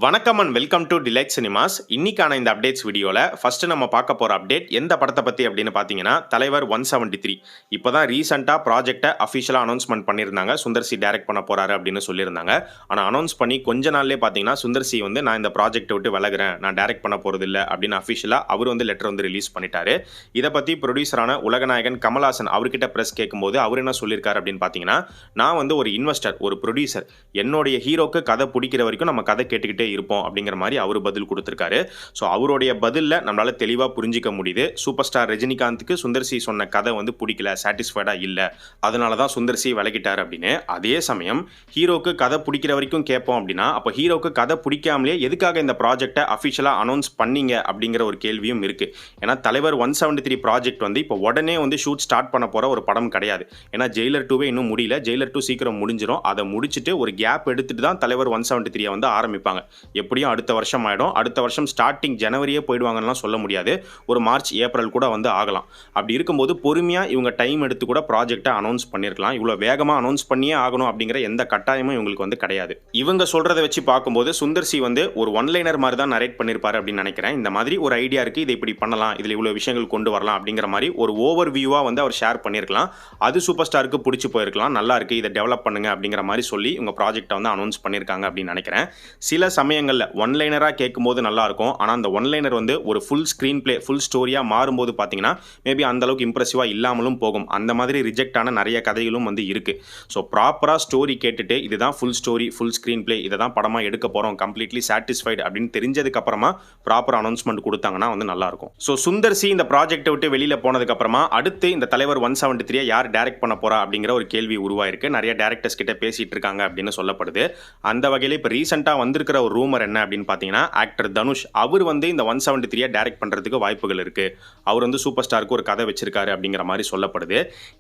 வணக்கம் and welcome to delight cinemas. இன்னைக்கான இந்த அப்டேட்ஸ் வீடியோவில் ஃபஸ்ட்டு நம்ம பார்க்க போகிற அப்டேட் எந்த படத்தை பற்றி அப்படின்னு பார்த்தீங்கன்னா தலைவர் 173. இப்போ தான் ரீசெண்டாக ப்ராஜெக்டை அஃபிஷியலாக அனௌன்ஸ்மெண்ட் பண்ணியிருந்தாங்க. சுந்தர் சி டைரக்ட் பண்ண போகிறாரு அப்படின்னு சொல்லியிருந்தாங்க. ஆனால் அனௌன்ஸ் பண்ணி கொஞ்ச நாள்லேயே பார்த்தீங்கன்னா சுந்தர் சி வந்து நான் இந்த ப்ராஜெக்ட்டை விட்டு விலகிறேன், நான் டைரக்ட் பண்ண போகிறது இல்லை அப்படின்னு அஃபிஷியலாக அவர் வந்து லெட்டர் வந்து ரிலீஸ் பண்ணிட்டாரு. இதை பற்றி ப்ரொடியூசரான உலகநாயகன் கமல்ஹாசன் அவர்கிட்ட ப்ரெஸ் கேட்கும்போது அவர் என்ன சொல்லியிருக்காரு அப்படின்னு பார்த்தீங்கன்னா, நான் வந்து ஒரு இன்வெஸ்டர், ஒரு ப்ரொடியூசர், என்னுடைய ஹீரோக்கு கதை பிடிக்கிற வரைக்கும் நம்ம கதை கேட்டுக்கிட்டே இருப்போம் அப்படிங்கிற மாதிரி அவர் பதில் கொடுத்திருக்காரு. ஸோ அவருடைய பதிலில் நம்மளால தெளிவாக புரிஞ்சிக்க முடியுது. சூப்பர் ஸ்டார் ரஜினிகாந்துக்கு சுந்தர் சி சொன்ன கதை வந்து பிடிக்கல, சாட்டிஸ்ஃபைடா இல்லை, அதனால தான் சுந்தர் சி விலகிட்டார் அப்படின்னு. அதே சமயம் ஹீரோக்கு கதை பிடிக்கிற வரைக்கும் கேட்போம் அப்படின்னா, அப்போ ஹீரோக்கு கதை பிடிக்காமலே எதுக்காக இந்த ப்ராஜெக்டை அஃபிஷியலாக அனௌன்ஸ் பண்ணீங்க அப்படிங்கிற ஒரு கேள்வியும் இருக்கு. ஏன்னா தலைவர் 173 ப்ராஜெக்ட் வந்து இப்போ உடனே வந்து ஷூட் ஸ்டார்ட் பண்ண போற ஒரு படம் கிடையாது. ஏன்னா ஜெயிலர் 2 இன்னும் முடியல. ஜெயிலர் 2 சீக்கிரம் முடிஞ்சிடும். அதை முடிச்சுட்டு ஒரு கேப் எடுத்துட்டு தான் தலைவர் 173 வந்து ஆரம்பிப்பாங்க. எப்படியும் அடுத்த வருஷம் ஆயிடும். அடுத்த வருஷம் ஸ்டார்டிங் ஜனவரியே போயிடுவாங்கன்னு சொல்ல முடியாது. ஒரு மார்ச் ஏப்ரல் கூட வந்து ஆகலாம். அப்படி இருக்கும்போது பொறுமையா இவங்க டைம் எடுத்து கூட ப்ராஜெக்டை அனௌன்ஸ் பண்ணிருக்கலாம். இவ்வளவு வேகமா அனௌன்ஸ் பண்ணியே ஆகணும் அப்படிங்கிற எந்த கட்டாயமும் இவங்களுக்கு வந்து கிடையாது. இவங்க சொல்றதை வச்சு பார்க்கும்போது சுந்தர் சி வந்து ஒரு ஒன்லைனர் மாதிரி தான் நரேட் பண்ணிருப்பாரு அப்படின்னு நினைக்கிறேன். இந்த மாதிரி ஒரு ஐடியா இருக்கு, இதை இப்படி பண்ணலாம், இதுல இவ்வளவு விஷயங்கள் கொண்டு வரலாம் அப்படிங்கிற மாதிரி ஒரு ஓவர் வியூவா வந்து அவர் ஷேர் பண்ணிருக்கலாம். அது சூப்பர் ஸ்டாருக்கு பிடிச்சி போயிருக்கலாம். நல்லா இருக்கு, இதை டெவலப் பண்ணுங்க அப்படிங்கிற மாதிரி சொல்லி இவங்க ப்ராஜெக்டை வந்து அனௌன்ஸ் பண்ணிருக்காங்க அப்படின்னு நினைக்கிறேன். சில சமயங்கள்ல ஒன்லைனரா கேட்கும்போது நல்லா இருக்கும். ஆனா அந்த ஒன்லைனர் வந்து ஒரு ஃபுல் ஸ்கிரீன் பிளே, ஃபுல் ஸ்டோரியா மாறும்போது பாத்தீங்கன்னா மேபி அந்த அளவுக்கு இம்ப்ரெசிவா இல்லாமலும் போகும். அந்த மாதிரி ரிஜெக்ட் ஆன நிறைய கதைகளும் வந்து இருக்கு. ஸோ ப்ராப்பரா ஸ்டோரி கேட்டுட்டு இதுதான் full story, full screen play, இதை தான் படமா எடுக்க போறோம், கம்ப்ளீட்லி சாட்டிஸ்ஃபைடு அப்படின்னு தெரிஞ்சதுக்கு அப்புறமா ப்ராப்பர் அனௌன்ஸ்மெண்ட் கொடுத்தாங்கன்னா வந்து நல்லா இருக்கும். ஸோ சுந்தர் சி இந்த ப்ராஜெக்ட்டை விட்டு வெளியில போனதுக்கு அப்புறமா அடுத்து இந்த தலைவர் 173 யார் டைரக்ட் பண்ண போறா அப்படிங்கிற ஒரு கேள்வி உருவாயிருக்கு. நிறைய டைரக்டர்ஸ் கிட்ட பேசிட்டு இருக்காங்க அப்படின்னு சொல்லப்படுது. அந்த வகையில் இப்போ ரீசெண்டா வந்திருக்கிற ஒரு ரூமர் என்ன அப்படின்னு பார்த்தீங்கன்னா, ஆக்டர் தனுஷ் அவர் வந்து இந்த 173 டைரக்ட் பண்றதுக்கு வாய்ப்புகள் இருக்கு. அவர் வந்து சூப்பர் ஸ்டாருக்கு ஒரு கதை வச்சிருக்காரு அப்படிங்கிற மாதிரி சொல்லப்படுது.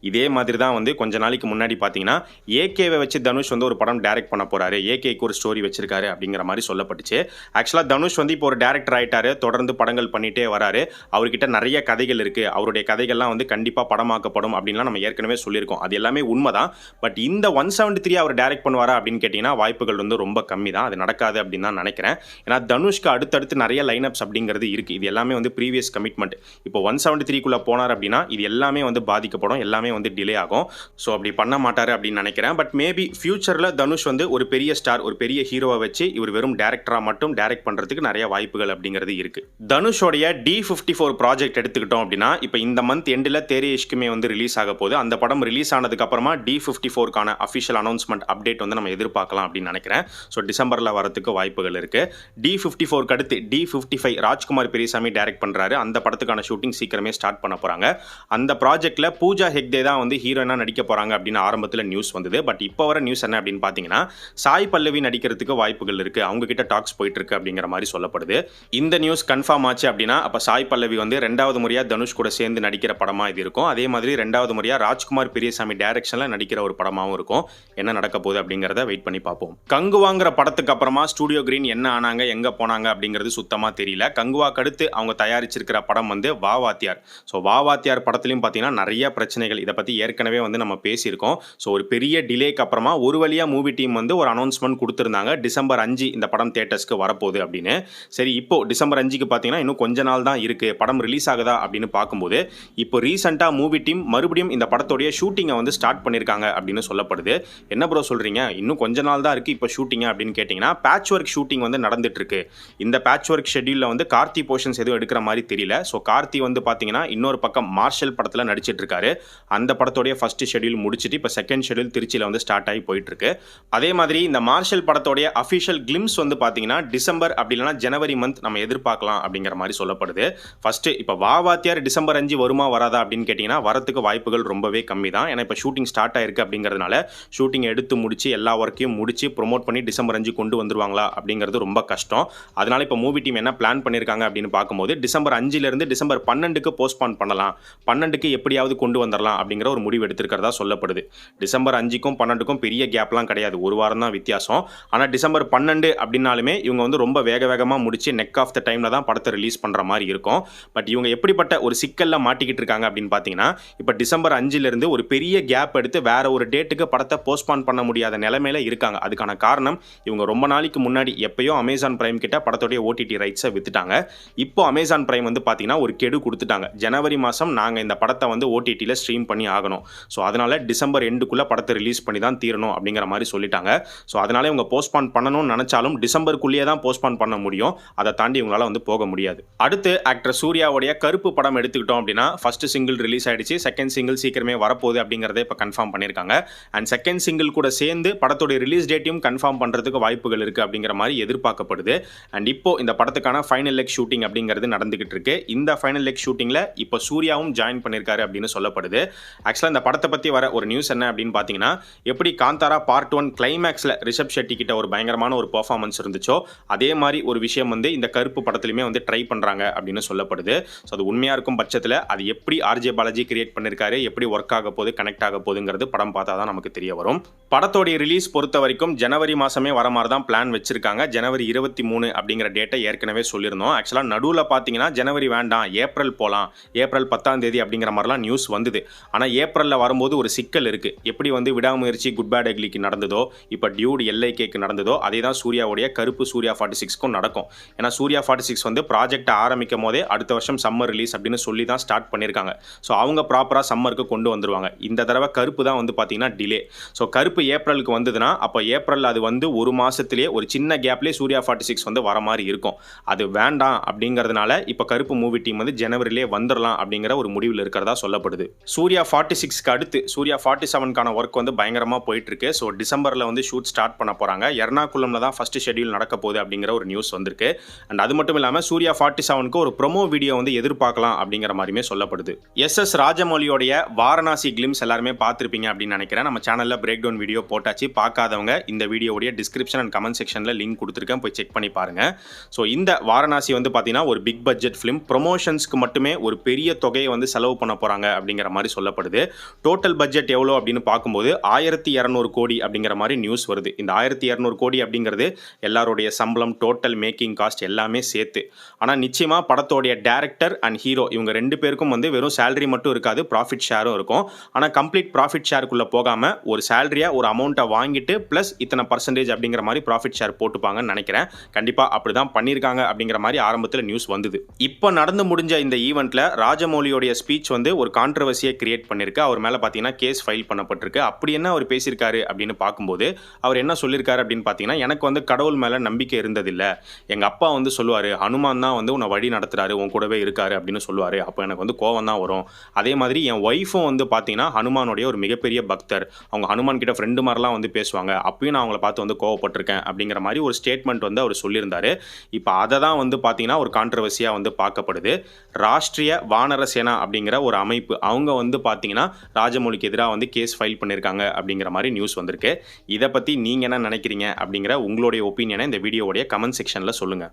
இதே மாதிரி தான் வந்து கொஞ்ச நாளைக்கு முன்னாடி பார்த்தீங்கன்னா ஏகேவை வச்சு தனுஷ் வந்து ஒரு படம் டைரக்ட் பண்ண போறாரு, ஏகேக்கு ஒரு ஸ்டோரி வச்சிருக்காரு அப்படிங்கிற மாதிரி சொல்லப்பட்டுச்சு. ஆக்சுவலா தனுஷ் வந்து இப்போ ஒரு டைரக்டர் ஆயிட்டாரு, தொடர்ந்து படங்கள் பண்ணிட்டே வராரு. அவர்கிட்ட நிறைய கதைகள் இருக்கு, அவருடைய கதைகள்லாம் வந்து கண்டிப்பா படமாக்கப்படும் அப்படின்லாம் நம்ம ஏற்கனவே சொல்லியிருக்கோம். அது எல்லாமே உண்மைதான். பட் இந்த 173 அவர் டைரக்ட் பண்ணுவாரா அப்படின்னு கேட்டீங்கன்னா வாய்ப்புகள் வந்து ரொம்ப கம்மி தான். அது நடக்காது அப்படின்னு தான் நினைக்கிறேன். ஏன்னா தனுஷ்க்கு அடுத்தடுத்து நிறைய லைனப்ஸ் அப்படிங்கிறது இருக்கு. இது எல்லாமே வந்து ப்ரீவியஸ் கமிட்மெண்ட். இப்போ 173 போனார் அப்படின்னா இது எல்லாமே வந்து பாதிக்கப்படும், எல்லாமே வந்து டிலே ஆகும். ஸோ அப்படி பண்ண மாட்டாரு அப்படின்னு நினைக்கிறேன். பட் மேபி ஃபியூச்சர்ல தனுஷ் வந்து ஒரு பெரிய ஸ்டார், ஒரு பெரிய ஹீரோவை வச்சு இவர் வெறும் டேரக்டரா மட்டும் டைரக்ட் பண்றதுக்கு நிறைய வாய்ப்புகள் அப்படிங்கிறது இருக்கு. தனுஷோடைய D54 ப்ராஜெக்ட் எடுத்துக்கிட்டோம் அப்படின்னா இப்போ இந்த மந்த் எண்டில் தேரே இஷ்குமே வந்து ரிலீஸ் ஆக போகுது. அந்த படம் ரிலீஸ் ஆனதுக்கு அப்புறமா D54க்கான அஃபிஷியல் அனௌன்ஸ்மெண்ட் அப்டேட் வந்து நம்ம எதிர்பார்க்கலாம் அப்படின்னு நினைக்கிறேன். ஸோ டிசம்பர்ல வரதுக்கு வாய்ப்புகள் இருக்கு. D54 அடுத்து D55 ராஜ்குமார் பெரியசாமி டைரக்ட் பண்றாரு. அந்த படத்துக்கான ஷூட்டிங் சீக்கிரமே ஸ்டார்ட் பண்ண போறாங்க. அந்த ப்ராஜெக்ட்ல பூஜா ஹெக்டே தான் வந்து ஹீரோயினா நடிக்க போறாங்க அப்படின்னு ஆரம்பத்தில் நியூஸ் வந்தது. பட் இப்போ வர நியூஸ் என்ன அப்படின்னு பாத்தீங்கன்னா, சாய் பல்லவி நடிக்கிறதுக்கு வாய்ப்புகள் இருக்கு, அவங்க கிட்ட டாக்ஸ் போயிட்டு இருக்கு அப்படிங்கிற மாதிரி சொல்லப்படுது. இந்த நியூஸ் கன்ஃபார்ம் ஆச்சு அப்படின்னா அப்ப சாய் பல்லவி வந்து ரெண்டாவது முறையா தனுஷ் கூட சேர்ந்து நடிக்கிற படமா இது இருக்கும். அதே மாதிரி ரெண்டாவது முறையா ராஜ்குமார் பெரியசாமி டைரக்ஷன்ல நடிக்கிற ஒரு படமாவும் இருக்கும். என்ன நடக்க போகுது அப்படிங்கறத வெயிட் பண்ணி பார்ப்போம். கங்குவாங்கிற படத்துக்கு அப்புறமா ஸ்டூடியோ கிரீன் என்ன ஆனாங்க, எங்க போனாங்க அப்படிங்கிறது சுத்தமா தெரியல. கங்குவாக்கு அடுத்து அவங்க தயாரிச்சிருக்கிற படம் வந்து வாவாத்தியார். ஸோ வாவாத்தியார் படத்திலையும் பார்த்தீங்கன்னா நிறைய பிரச்சனைகள், இதை பத்தி ஏற்கனவே வந்து நம்ம பேசியிருக்கோம். ஸோ ஒரு பெரிய டிலேக்கு அப்புறமா ஒரு வழியா மூவி டீம் வந்து ஒரு அனௌன்ஸ்மெண்ட் கொடுத்திருந்தாங்க, டிசம்பர் 5 இந்த படம் தியேட்டர்ஸ்க்கு வரப்போகுது அப்படின்னு. சரி, இப்போ டிசம்பர் 5க்கு பார்த்தீங்கன்னா இன்னும் கொஞ்ச நாள் தான் இருக்கு, படம் ரிலீஸ் ஆகுதா அப்படின்னு பார்க்கும்போது இப்போ ரீசெண்டா மூவி டீம் மறுபடியும் இந்த படத்தோடைய ஷூட்டிங்கை வந்து ஸ்டார்ட் பண்ணிருக்காங்க அப்படின்னு சொல்லப்படுது. என்ன ப்ரோ சொல்றீங்க, இன்னும் கொஞ்ச நாள் தான் இருக்கு இப்போ ஷூட்டிங் அப்படின்னு கேட்டீங்கன்னா, பேட்ச் ஒர்க் ஷூட்டிங் வந்து நடந்துட்டு இருக்கு. இந்த பேட்ச் ஒர்க் ஷெட்யூல்ல வந்து கார்த்தி போர்ஷன்ஸ் எதுவும் எடுக்கிற மாதிரி தெரியல. ஸோ கார்த்தி வந்து பார்த்தீங்கன்னா இன்னொரு பக்கம் மார்ஷல் படத்தில் நடிச்சிட்டு இருக்காரு. அந்த படத்தோடைய ஃபர்ஸ்ட் ஷெட்யூல் முடிச்சுட்டு இப்போ செகண்ட் ஷெட்யூல் திருச்சியில் வந்து ஸ்டார்ட் ஆகி போயிட்டு இருக்கு. அதே மாதிரி இந்த மார்ஷல் படத்தோடைய அஃபிஷியல் கிளிம்ஸ் வந்து பார்த்தீங்கன்னா டிசம்பர் அப்படி இல்லைனா ஜனவரி மந்த் நம்ம எதிர்பார்க்கலாம் அப்படிங்கிற மாதிரி சொல்லப்படுது. ஃபர்ஸ்ட் இப்போ வாவாத்தியார் டிசம்பர் 5 வருமா வராதா அப்படின்னு கேட்டீங்கன்னா வரத்துக்கு வாய்ப்புகள் ரொம்பவே கம்மி தான். ஏன்னா இப்போ ஷூட்டிங் ஸ்டார்ட் ஆயிருக்கு அப்படிங்கிறதுனால ஷூட்டிங் எடுத்து முடிச்சு எல்லா ஒர்க்கையும் முடிச்சு ப்ரொமோட் பண்ணி டிசம்பர் 5 கொண்டு வந்துருவாங்களா அப்படிங்கிறது ரொம்ப கஷ்டம். அதனால இப்போ மூவி டீம் என்ன பிளான் பண்ணியிருக்காங்க அப்படின்னு பார்க்கும்போது டிசம்பர் 5லிருந்து டிசம்பர் 12க்கு போஸ்ட்பான் பண்ணலாம், 12க்கு எப்படியாவது கொண்டு வந்துடலாம் அப்படிங்கிற ஒரு முடிவு எடுத்திருக்கிறதா சொல்லப்படுது. டிசம்பர் 5க்கும் 12க்கும் பெரிய கேப்லாம் கிடையாது, ஒரு வாரம் தான் வித்தியாசம். ஆனால் டிசம்பர் 12 அப்படின்னாலுமே இவங்க வந்து ரொம்ப வேகமாக முடிச்சு நெக் ஆஃப் த டைம்ல தான் படத்தை ரிலீஸ் பண்ற மாதிரி இருக்கும். பட் இவங்க எப்படிப்பட்ட ஒரு சிக்கல்ல மாட்டிக்கிட்டு இருக்காங்க அப்படின்னு பார்த்தீங்கன்னா, இப்போ டிசம்பர் 5லிருந்து ஒரு பெரிய கேப் எடுத்து வேற ஒரு டேட்டுக்கு படத்தை போஸ்ட்பான் பண்ண முடியாத நிலைமையில இருக்காங்க. அதுக்கான காரணம் இவங்க ரொம்ப நாளைக்கு முன்னாடி எப்பயோ அமேசான் பிரைம் கிட்ட படத்தோடைய ஓடிடி ரைட்ஸை வித்துட்டாங்க. இப்போ அமேசான் பிரைம் வந்து பார்த்தீங்கன்னா ஒரு கெடு கொடுத்துட்டாங்க. ஜனவரி மாதம் நாங்கள் இந்த படத்தை வந்து ஓடிடியில் ஸ்ட்ரீம் பண்ணி ஆகணும். ஸோ அதனால டிசம்பர் எண்டுக்குள்ளே படத்தை ரிலீஸ் பண்ணி தான் தீரணும் அப்படிங்கிற மாதிரி சொல்லிட்டாங்க. ஸோ அதனால இவங்க போஸ்ட்பான் பண்ணணும்னு நினைச்சாலும் டிசம்பருக்குள்ளேயே தான் போஸ்ட்பான் பண்ண முடியும். அதை தாண்டி இவங்களால வந்து போக முடியாது. அடுத்து ஆக்டர் சூர்யாவுடைய கருப்பு படம் எடுத்துக்கிட்டோம் அப்படின்னா ஃபர்ஸ்ட் சிங்கிள் ரிலீஸ் ஆயிடுச்சு. செகண்ட் சிங்கிள் சீக்கிரமே வரப்போகுது அப்படிங்கிறத இப்போ கன்ஃபார்ம் பண்ணியிருக்காங்க. அண்ட் செகண்ட் சிங்கிள் கூட சேர்ந்து படத்தோடைய ரிலீஸ் டேட்டையும் கன்ஃபார்ம் பண்ணுறதுக்கு வாய்ப்புகள் இருக்குது அப்படிங்கிற மாதிரி எதிர்பார்க்கப்படுது. அண்ட் இப்போ இந்த படத்துக்கான ஃபைனல் லெக் ஷூட்டிங் அப்படிங்கிறது நடந்துகிட்டு இருக்கு. இந்த ஃபைனல் லெக் ஷூட்டிங்கில் இப்போ சூர்யாவும் ஜாயின் பண்ணியிருக்காரு அப்படின்னு சொல்லப்படுது. ஆக்சுவலாக இந்த படத்தை பற்றி வர ஒரு நியூஸ் என்ன அப்படின்னு பார்த்தீங்கன்னா, எப்படி காந்தாரா பார்ட் 1 கிளைமேக்ஸில் ரிஷப் ஷெட்டி கிட்ட ஒரு பயங்கரமான ஒரு பெர்ஃபார்மன்ஸ் இருந்துச்சோ அதே மாதிரி ஒரு விஷயம் வந்து இந்த கருப்பு படத்துலையுமே வந்து ட்ரை பண்ணுறாங்க அப்படின்னு சொல்லப்படுது. ஸோ அது உண்மையாக இருக்கும் பட்சத்தில் அது எப்படி ஆர்ஜே பாலாஜி கிரியேட் பண்ணியிருக்காரு, எப்படி ஒர்க் ஆக போகுது, கனெக்ட் ஆக போகுதுங்கிறது படம் பார்த்தா தான் நமக்கு தெரிய வரும். படத்தோடைய ரிலீஸ் பொறுத்த வரைக்கும் ஜனவரி மாதமே வர மாதிரி தான் பிளான் வச்சிருக்காங்க. ஜனவரி 23 அப்படிங்கிற டேட்டை ஏற்கனவே சொல்லியிருந்தோம். ஆக்சுவலாக நடுவில் பார்த்தீங்கன்னா ஜனவரி வேண்டாம், ஏப்ரல் போகலாம், ஏப்ரல் 10ஆம் தேதி அப்படிங்கிற மாதிரிலாம் நியூஸ் வந்தது. ஆனால் ஏப்ரலில் வரும்போது ஒரு சிக்கல் இருக்குது. எப்படி வந்து விடாமுயற்சி குட் பேட் அக்லிக்கு நடந்ததோ, இப்போ டியூட் LIKக்கு நடந்ததோ அதே தான் சூர்யாவுடைய கருப்பு சூர்யா 46க்கும் நடக்கும். ஏன்னா சூர்யா 46 வந்து ப்ராஜெக்ட் ஆரம்பிக்கும் போதே அடுத்த வருஷம் சம்மர் ரிலீஸ் அப்படின்னு சொல்லி தான் ஸ்டார்ட் பண்ணியிருக்காங்க. ஸோ அவங்க ப்ராப்பராக சம்மருக்கு கொண்டு வந்துருவாங்க. இந்த தடவை கருப்பு தான் வந்து பார்த்தீங்கன்னா டிலே. ஸோ கருப்பு ஏப்ரலுக்கு வந்ததுன்னா அப்போ ஏப்ரல் அது வந்து ஒரு மாதத்துலேயே ஒரு சின்ன கேப்லேயே சூர்யா 46 வந்து வர மாதிரி இருக்கும். அது வேண்டாம் அப்படிங்கிறதுனால இப்போ கருப்பு மூவி டீம் வந்து ஜனவரிலேயே வந்துடலாம் அப்படிங்கிற ஒரு முடிவில் இருக்கிறதா சொல்லப்படுது. சூர்யா 46க்கு அடுத்து சூர்யா 47க்கான ஒர்க் வந்து பயங்கரமாக போயிட்டு இருக்கு. ஸோ டிசம்பரில் வந்து ஷூட் ஸ்டார்ட் பண்ண போகிறாங்க. எர்ணாகுளம்ல தான் ஃபர்ஸ்ட் ஷெட்யூல் நடக்க போகுது அப்படிங்கிற ஒரு நியூஸ் வந்திருக்கு. அண்ட் அது மட்டும் இல்லாமல் சூர்யா 47க்கு ஒரு ப்ரோமோ வீடியோ வந்து எதிர்பார்க்கலாம் அப்படிங்கிற மாதிரியுமே சொல்லப்படுது. SS ராஜமௌலியோடைய வாரணாசி கிளிம்ஸ் எல்லாருமே பார்த்துருப்பீங்க அப்படின்னு நினைக்கிறேன். நம்ம சேனலில் பிரேக் டவுன் வீடியோ போட்டாச்சு. பார்க்காதவங்க இந்த வீடியோடைய டிஸ்கிரிப்ஷன் அண்ட் கமெண்ட் செக்ஷனில் லிங்க் கொடுத்துருக்கேன், போய் செக் பண்ணி பாருங்க. ஸோ இந்த வாரணாசி வந்து பார்த்தீங்கன்னா ஒரு பிக் பட்ஜெட் ஃபிலிம். ப்ரொமோஷன்ஸ்க்கு மட்டுமே ஒரு பெரிய தொகையை வந்து செலவு பண்ண போகிறாங்க அப்படிங்கிற மாதிரி சொல்லப்படுது. டோட்டல் பட்ஜெட் எவ்வளோ அப்படின்னு பார்க்கும்போது 1200 கோடி அப்படிங்கிற மாதிரி நியூஸ் வருது. இந்த 1200 கோடி அப்படிங்கிறது எல்லாருடைய சம்பளம், டோட்டல் மேக்கிங் காஸ்ட் எல்லாமே சேர்த்து. ஆனால் நிச்சயமாக படத்தோடைய டேரக்டர் அண்ட் ஹீரோ இவங்க 2 பேருக்கும் வந்து வெறும் சேலரி மட்டும் இருக்காது, ப்ராஃபிட் ஷேரும் இருக்கும். ஆனால் கம்ப்ளீட் ப்ராஃபிட் ஷேருக்குள்ளே போகாமல் ஒரு சேலரியாக ஒரு அமௌண்ட்டை வாங்கிட்டு ப்ளஸ் இத்தனை பர்சன்டேஜ் அப்படிங்கிற மாதிரி ப்ராஃபிட் ஷேர் போட்டுப்பாங்கன்னு நினைக்கிறேன். கண்டிப்பாக அப்படி தான் பண்ணியிருக்காங்க அப்படிங்கிற மாதிரி ஆரம்பத்தில் நியூஸ் வந்தது. இப்போ நடந்து முடிஞ்ச இந்த ஈவெண்ட்டில் ராஜமௌலியோடைய ஸ்பீச் வந்து ஒரு கான்ட்ரவர்சியை கிரியேட் பண்ணியிருக்கு. அவர் மேலே பார்த்தீங்கன்னா கேஸ் ஃபைல் பண்ணப்பட்டிருக்கு. அப்படி என்ன அவர் பேசியிருக்காரு அப்படின்னு பார்க்கும்போது அவர் என்ன சொல்லியிருக்காரு அப்படின்னு பார்த்தீங்கன்னா, எனக்கு வந்து கடவுள் மேலே நம்பிக்கை இருந்ததில்லை. எங்கள் அப்பா வந்து சொல்லுவார், ஹனுமான் தான் வந்து உன்னை வழி நடத்துறாரு, உன் கூடவே இருக்காரு அப்படின்னு சொல்லுவார். அப்போ எனக்கு வந்து கோவம் தான் வரும். அதே மாதிரி என் ஒய்ஃபும் வந்து பார்த்தீங்கன்னா ஹனுமானுடைய ஒரு மிகப்பெரிய பக்தர். அவங்க ஹனுமான் கிட்ட ஃப்ரெண்டு மாதிரிலாம் வந்து பேசுவாங்க. அப்பயும் நான் அவங்கள பார்த்து வந்து கோவப்பட்டிருக்கேன் அப்படிங்கிற மாதிரி ஒரு ஸ்டேட்மெண்ட் வந்து அவர் சொல்லியிருந்தாரு. இப்போ அதை தான் வந்து பார்த்தீங்கன்னா ஒரு கான்ட்ரவர்சியாக வந்து பார்க்கப்படுது. ராஷ்ட்ரிய வானர சேனா அப்படிங்கிற ஒரு அமைப்பு அவங்க வந்து பார்த்தீங்கன்னா ராஜமௌலிக்கு எதிராக வந்து கேஸ் ஃபைல் பண்ணியிருக்காங்க அப்படிங்கிற மாதிரி நியூஸ் வந்திருக்கு. இதை பற்றி நீங்கள் என்ன நினைக்கிறீங்க அப்படிங்கிற உங்களுடைய ஒப்பீனியனை இந்த வீடியோவுடைய கமெண்ட் செக்ஷனில் சொல்லுங்கள்.